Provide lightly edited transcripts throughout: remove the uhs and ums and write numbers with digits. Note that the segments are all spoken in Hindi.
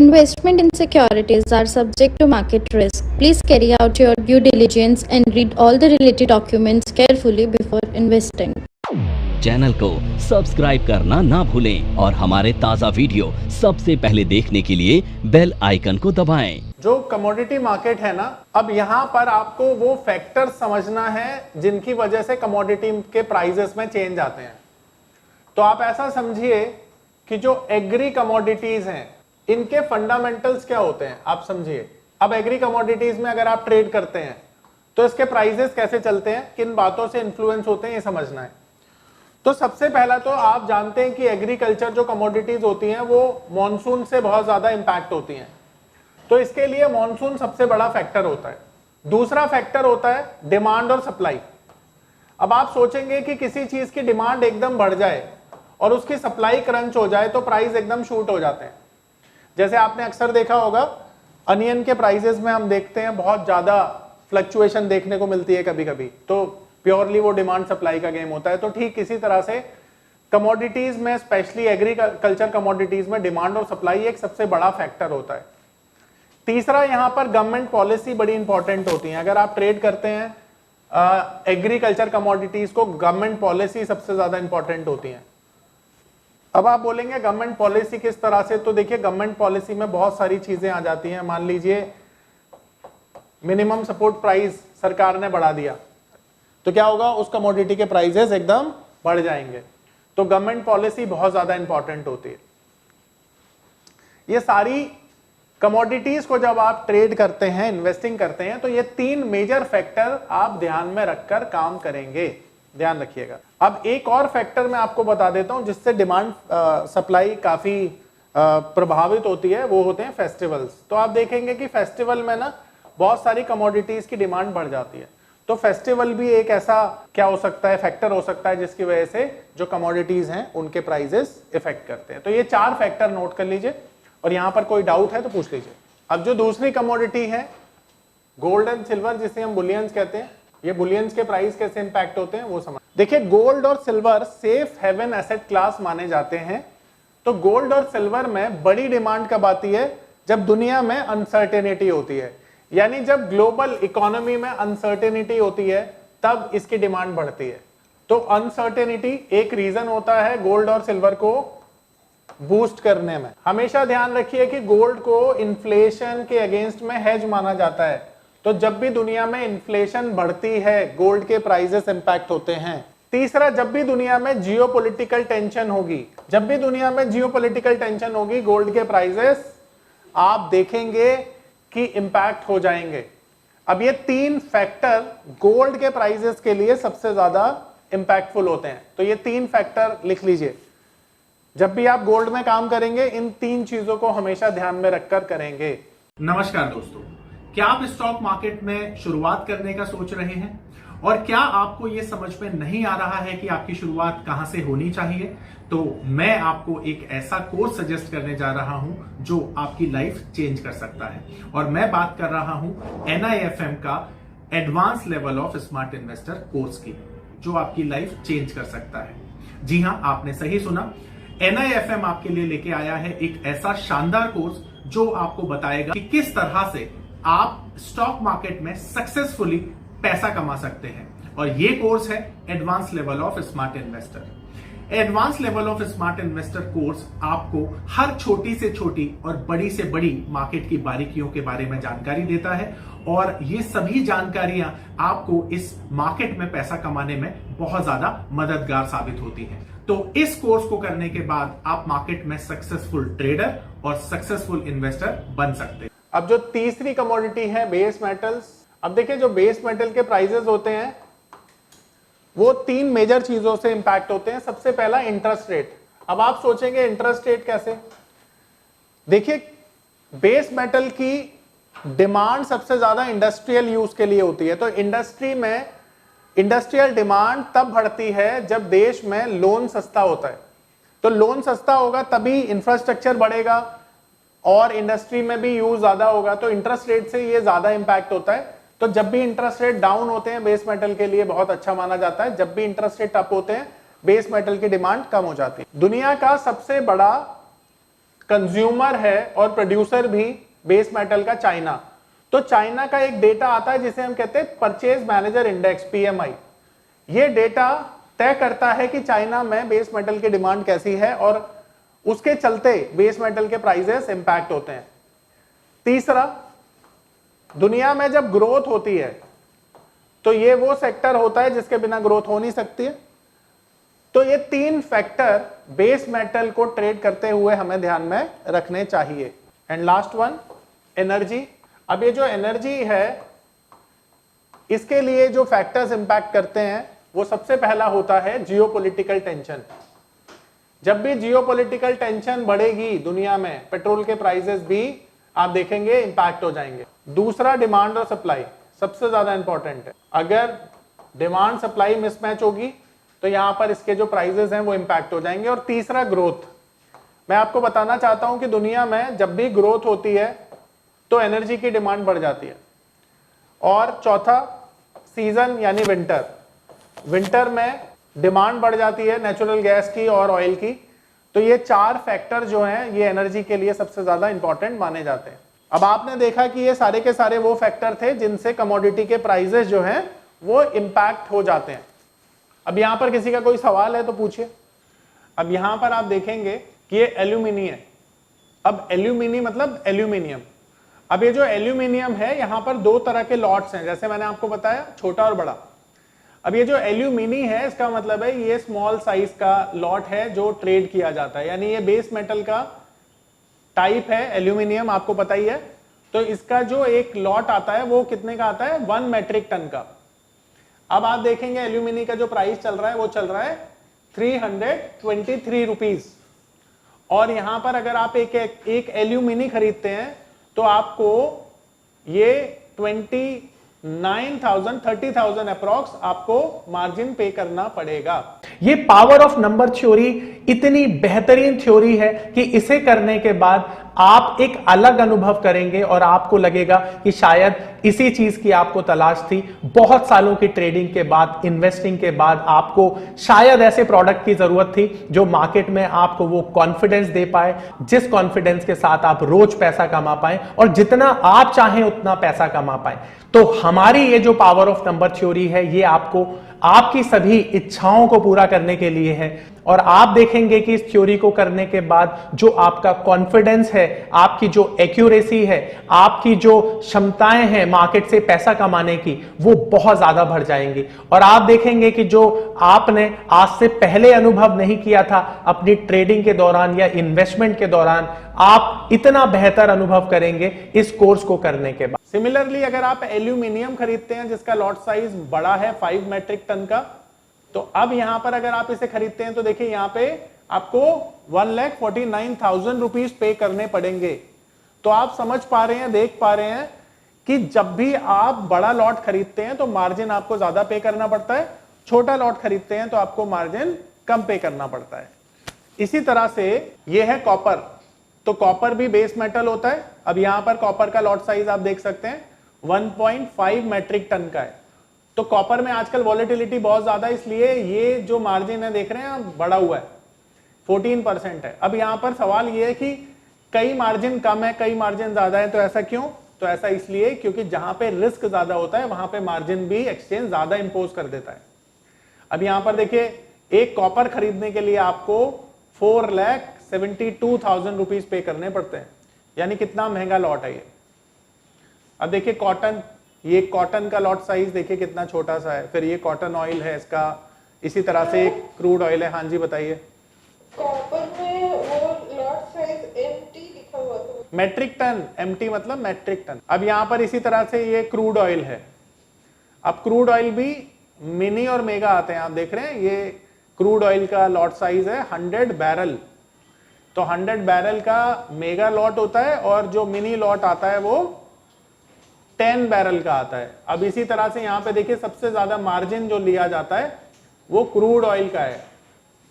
Investment in securities are subject to market risk. Please carry out your due diligence and read all the related documents carefully before investing. Channel को सब्सक्राइब करना ना भूलें और हमारे ताज़ा वीडियो सबसे पहले देखने के लिए बेल आइकन को दबाएं। जो कमोडिटी मार्केट है ना, अब यहाँ पर आपको वो फैक्टर समझना है जिनकी वजह से कमोडिटी के प्राइसेस में चेंज आते हैं। तो आप ऐसा समझिए कि जो एग्री कमोडिटीज हैं इनके फंडामेंटल्स क्या होते हैं, आप समझिए। अब एग्री कमोडिटीज में अगर आप ट्रेड करते हैं तो इसके प्राइसेस कैसे चलते हैं, किन बातों से इन्फ्लुएंस होते हैं, ये समझना है। तो सबसे पहला तो आप जानते हैं कि एग्रीकल्चर जो कमोडिटीज होती हैं वो मॉनसून से बहुत ज्यादा इंपैक्ट होती हैं, तो इसके लिए मॉनसून सबसे बड़ा फैक्टर होता है। दूसरा फैक्टर होता है डिमांड और सप्लाई। अब आप सोचेंगे कि किसी चीज की डिमांड एकदम बढ़ जाए और उसकी सप्लाई क्रंच हो जाए तो प्राइस एकदम शूट हो जाते हैं। जैसे आपने अक्सर देखा होगा अनियन के प्राइसेस में हम देखते हैं बहुत ज्यादा फ्लक्चुएशन देखने को मिलती है कभी कभी, तो प्योरली वो डिमांड सप्लाई का गेम होता है। तो ठीक इसी तरह से कमोडिटीज में, स्पेशली एग्रीकल्चर कमोडिटीज में, डिमांड और सप्लाई एक सबसे बड़ा फैक्टर होता है। तीसरा, यहां पर गवर्नमेंट पॉलिसी बड़ी इंपॉर्टेंट होती है। अगर आप ट्रेड करते हैं एग्रीकल्चर कमोडिटीज को, गवर्नमेंट पॉलिसी सबसे ज्यादा इंपॉर्टेंट होती है। अब आप बोलेंगे गवर्नमेंट पॉलिसी किस तरह से, तो देखिए गवर्नमेंट पॉलिसी में बहुत सारी चीजें आ जाती हैं। मान लीजिए मिनिमम सपोर्ट प्राइस सरकार ने बढ़ा दिया तो क्या होगा, उस कमोडिटी के प्राइसेस एकदम बढ़ जाएंगे। तो गवर्नमेंट पॉलिसी बहुत ज्यादा इंपॉर्टेंट होती है। ये सारी कमोडिटीज को जब आप ट्रेड करते हैं, इन्वेस्टिंग करते हैं, तो ये तीन मेजर फैक्टर आप ध्यान में रखकर काम करेंगे, ध्यान रखिएगा। अब एक और फैक्टर मैं आपको बता देता हूं जिससे डिमांड सप्लाई काफी प्रभावित होती है, वो होते हैं फेस्टिवल्स। तो आप देखेंगे कि फेस्टिवल में ना बहुत सारी कमोडिटीज की डिमांड बढ़ जाती है। तो फेस्टिवल भी एक ऐसा क्या हो सकता है, फैक्टर हो सकता है जिसकी वजह से जो कमोडिटीज हैं उनके प्राइसेस इफेक्ट करते हैं। तो ये चार फैक्टर नोट कर लीजिए और यहां पर कोई डाउट है तो पूछ लीजिए। अब जो दूसरी कमोडिटी है गोल्ड एंड सिल्वर, जिसे हम बुलियंस कहते हैं, ये बुलियंस के प्राइस कैसे इंपैक्ट होते हैं वो समझ। देखिए गोल्ड और silver safe haven asset class माने जाते हैं। तो गोल्ड और सिल्वर में बड़ी डिमांड कब आती है, जब दुनिया में अनसर्टेनिटी होती है, यानी जब ग्लोबल इकोनॉमी में अनसर्टेनिटी होती है तब इसकी डिमांड बढ़ती है। तो अनसर्टेनिटी एक रीजन होता है गोल्ड और सिल्वर को बूस्ट करने में। हमेशा ध्यान रखिए कि गोल्ड को इन्फ्लेशन के अगेंस्ट में हेज माना जाता है। तो जब भी दुनिया में इन्फ्लेशन बढ़ती है गोल्ड के प्राइसेस इंपैक्ट होते हैं। तीसरा, जब भी दुनिया में जियोपॉलिटिकल टेंशन होगी, जब भी दुनिया में जियोपॉलिटिकल टेंशन होगी, गोल्ड के प्राइसेस आप देखेंगे कि इंपैक्ट हो जाएंगे। अब ये तीन फैक्टर गोल्ड के प्राइसेस के लिए सबसे ज्यादा इंपैक्टफुल होते हैं। तो ये तीन फैक्टर लिख लीजिए। जब भी आप गोल्ड में काम करेंगे इन तीन चीजों को हमेशा ध्यान में रखकर करेंगे। नमस्कार दोस्तों, क्या आप स्टॉक मार्केट में शुरुआत करने का सोच रहे हैं और क्या आपको यह समझ में नहीं आ रहा है कि आपकी शुरुआत कहां से होनी चाहिए, तो मैं आपको एक ऐसा कोर्स सजेस्ट करने जा रहा हूं जो आपकी लाइफ चेंज कर सकता है। और मैं बात कर रहा हूं NIFM का advance level of smart investor course की, जो आपकी लाइफ चेंज कर सकता है। जी हां, आपने सही सुना, NIFM आपके लिए लेके आया है एक ऐसा शानदार कोर्स जो आपको बताएगा कि किस तरह से आप स्टॉक मार्केट में सक्सेसफुली पैसा कमा सकते हैं। और ये कोर्स है advance level of smart investor. Advance level of smart investor course आपको हर छोटी से छोटी और बड़ी से बड़ी मार्केट की बारीकियों के बारे में जानकारी देता है और ये सभी जानकारियां आपको इस मार्केट में पैसा कमाने में बहुत ज्यादा मददगार साबित होती हैं। तो इस कोर्स को करने के बाद आप मार्केट में सक्सेसफुल ट्रेडर और सक्सेसफुल इन्वेस्टर बन सकते हैं। अब जो तीसरी कमोडिटी है बेस मेटल्स। अब देखिए जो बेस मेटल के प्राइसेस होते हैं वो तीन मेजर चीजों से इंपैक्ट होते हैं। सबसे पहला इंटरेस्ट रेट। अब आप सोचेंगे इंटरेस्ट रेट कैसे, देखिए बेस मेटल की डिमांड सबसे ज्यादा इंडस्ट्रियल यूज के लिए होती है। तो इंडस्ट्री में इंडस्ट्रियल डिमांड तब बढ़ती है जब देश में लोन सस्ता होता है। तो लोन सस्ता होगा तभी इंफ्रास्ट्रक्चर बढ़ेगा और इंडस्ट्री में भी यूज ज्यादा होगा। तो इंटरेस्ट रेट से ये ज्यादा इंपैक्ट होता है। तो जब भी इंटरेस्ट रेट डाउन होते हैं बेस मेटल के लिए बहुत अच्छा माना जाता है। जब भी इंटरेस्ट रेट अप होते हैं बेस मेटल की डिमांड कम हो जाती है। दुनिया का सबसे बड़ा कंज्यूमर है और प्रोड्यूसर भी बेस मेटल का चाइना। तो चाइना का एक डेटा आता है जिसे हम कहते हैं परचेज मैनेजर इंडेक्स, पीएमआई। ये डेटा तय करता है कि चाइना में बेस मेटल की डिमांड कैसी है और उसके चलते बेस मेटल के प्राइसेस इंपैक्ट होते हैं। तीसरा, दुनिया में जब ग्रोथ होती है तो ये वो सेक्टर होता है जिसके बिना ग्रोथ हो नहीं सकती है। तो ये 3 फैक्टर बेस मेटल को ट्रेड करते हुए हमें ध्यान में रखने चाहिए। And last one, energy. अब ये जो एनर्जी है, इसके लिए जो फैक्टर्स इंपैक्ट करते हैं वो सबसे पहला होता है जियोपॉलिटिकल टेंशन। जब भी जियोपॉलिटिकल टेंशन बढ़ेगी दुनिया में, पेट्रोल के प्राइसेस भी आप देखेंगे इंपैक्ट हो जाएंगे। दूसरा, डिमांड और सप्लाई, सबसे ज्यादा इंपॉर्टेंट है। अगर डिमांड सप्लाई मिसमैच होगी तो यहां पर इसके जो प्राइसेस हैं वो इंपैक्ट हो जाएंगे। और तीसरा, ग्रोथ। मैं आपको बताना चाहता हूं कि दुनिया में जब भी ग्रोथ होती है तो एनर्जी की डिमांड बढ़ जाती है। और चौथा, सीजन यानी विंटर। विंटर में डिमांड बढ़ जाती है नेचुरल गैस की और ऑयल की। तो ये 4 फैक्टर जो हैं ये एनर्जी के लिए सबसे ज्यादा इंपॉर्टेंट माने जाते हैं। अब आपने देखा कि ये सारे के सारे वो फैक्टर थे जिनसे कमोडिटी के प्राइसेस जो हैं वो इंपैक्ट हो जाते हैं। अब यहां पर किसी का कोई सवाल है तो पूछिए। अब यहां पर आप देखेंगे कि ये एल्यूमिनी है। अब एल्यूमिनी मतलब एल्यूमिनियम। अब ये जो एल्यूमिनियम है यहां पर 2 तरह के लॉट्स हैं, जैसे मैंने आपको बताया, छोटा और बड़ा। अब ये जो एल्यूमिनी है इसका मतलब है ये स्मॉल साइज का लॉट है जो ट्रेड किया जाता है, यानी ये बेस मेटल का टाइप है एल्यूमिनियम, आपको पता ही है। तो इसका जो एक लॉट आता है वो कितने का आता है? 1 मैट्रिक टन का। अब आप देखेंगे एल्यूमिनी का जो प्राइस चल रहा है वो चल रहा है 323 रुपीज। और यहां पर अगर आप एक एल्यूमिनी खरीदते हैं तो आपको ये 30,000 अप्रॉक्स आपको मार्जिन पे करना पड़ेगा। ये पावर ऑफ नंबर थ्योरी इतनी बेहतरीन थ्योरी है कि इसे करने के बाद आप एक अलग अनुभव करेंगे और आपको लगेगा कि शायद इसी चीज की आपको तलाश थी। बहुत सालों की ट्रेडिंग के बाद, इन्वेस्टिंग के बाद आपको शायद ऐसे प्रोडक्ट की जरूरत थी जो मार्केट में आपको वो कॉन्फिडेंस दे पाए, जिस कॉन्फिडेंस के साथ आप रोज पैसा कमा पाए और जितना आप चाहें उतना पैसा कमा पाए। तो हमारी ये जो पावर ऑफ नंबर थ्योरी है ये आपको आपकी सभी इच्छाओं को पूरा करने के लिए है। और आप देखेंगे कि इस थ्योरी को करने के बाद जो आपका कॉन्फिडेंस है, आपकी जो एक्यूरेसी है, आपकी जो क्षमताएं हैं मार्केट से पैसा कमाने की, वो बहुत ज्यादा बढ़ जाएंगी। और आप देखेंगे कि जो आपने आज से पहले अनुभव नहीं किया था अपनी ट्रेडिंग के दौरान या इन्वेस्टमेंट के दौरान, आप इतना बेहतर अनुभव करेंगे इस कोर्स को करने के बाद। सिमिलरली अगर आप एल्यूमिनियम खरीदते हैं जिसका लॉट साइज बड़ा है 5 मैट्रिक टन का, तो अब यहां पर अगर आप इसे खरीदते हैं तो देखिए यहां पे आपको 1,49,000 रुपीज पे करने पड़ेंगे। तो आप समझ पा रहे हैं, देख पा रहे हैं कि जब भी आप बड़ा लॉट खरीदते हैं तो मार्जिन आपको ज्यादा पे करना पड़ता है, छोटा लॉट खरीदते हैं तो आपको मार्जिन कम पे करना पड़ता है। इसी तरह से यह है कॉपर। तो कॉपर भी बेस मेटल होता है। अब यहां पर कॉपर का लॉट साइज आप देख सकते हैं 1.5 मैट्रिक टन का है। तो कॉपर में आजकल वॉलेटिलिटी बहुत ज्यादा है, इसलिए ये जो मार्जिन है देख रहे हैं बढ़ा हुआ है, 14% है। अब यहां पर सवाल ये है कि कई मार्जिन कम है, कई मार्जिन ज्यादा है, तो ऐसा क्यों? तो ऐसा इसलिए क्योंकि जहां पे रिस्क ज्यादा होता है वहां पे मार्जिन भी एक्सचेंज ज्यादा इंपोज कर देता है। अब यहां पर देखिए एक कॉपर खरीदने के लिए आपको 4,72,000 रुपीज पे करने पड़ते हैं, यानी कितना महंगा लॉट है ये। अब देखिए कॉटन, ये कॉटन का लॉट साइज देखिए कितना छोटा सा है। फिर ये कॉटन ऑयल है इसका, इसी तरह से एक क्रूड ऑयल है। हाँ जी बताइए। कॉपर में वो लॉट साइज एमटी लिखा हुआ था, मैट्रिक टन, एमटी मतलब मैट्रिक टन। अब यहां पर इसी तरह से ये क्रूड ऑयल है। अब क्रूड ऑयल भी मिनी और मेगा आते हैं, आप देख रहे हैं। ये क्रूड ऑयल का लॉट साइज है 100 बैरल। तो 100 बैरल का मेगा लॉट होता है और जो मिनी लॉट आता है वो 10 बैरल का आता है। अब इसी तरह से यहां पे देखिए सबसे ज्यादा मार्जिन जो लिया जाता है वो क्रूड ऑयल का है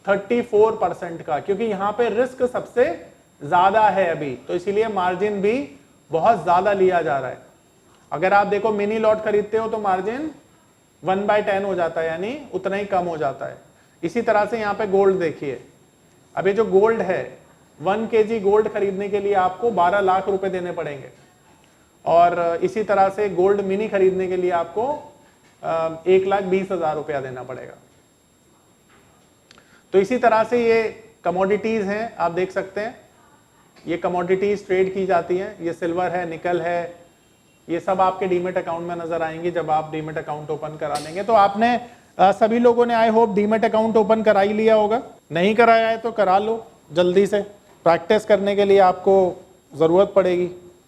34% का, क्योंकि यहां पे रिस्क सबसे ज्यादा है अभी, तो इसीलिए मार्जिन भी बहुत ज्यादा लिया जा रहा है। अगर आप देखो मिनी लॉट खरीदते हो तो मार्जिन 1/10 हो जाता है, यानी उतना ही कम हो जाता है। इसी तरह से यहाँ पे गोल्ड देखिए। अब ये जो गोल्ड है 1 kg गोल्ड खरीदने के लिए आपको 12 लाख रुपए देने पड़ेंगे, और इसी तरह से गोल्ड मिनी खरीदने के लिए आपको 1,20,000 रुपया देना पड़ेगा। तो इसी तरह से ये कमोडिटीज हैं, आप देख सकते हैं ये कमोडिटीज ट्रेड की जाती हैं। ये सिल्वर है, निकल है, ये सब आपके डीमेट अकाउंट में नजर आएंगे जब आप डीमेट अकाउंट ओपन करा लेंगे। तो आपने सभी लोगों ने I hope demat account open करा ही लिया होगा। नहीं कराया है तो करा लो जल्दी से, प्रैक्टिस करने के लिए आपको जरूरत पड़ेगी।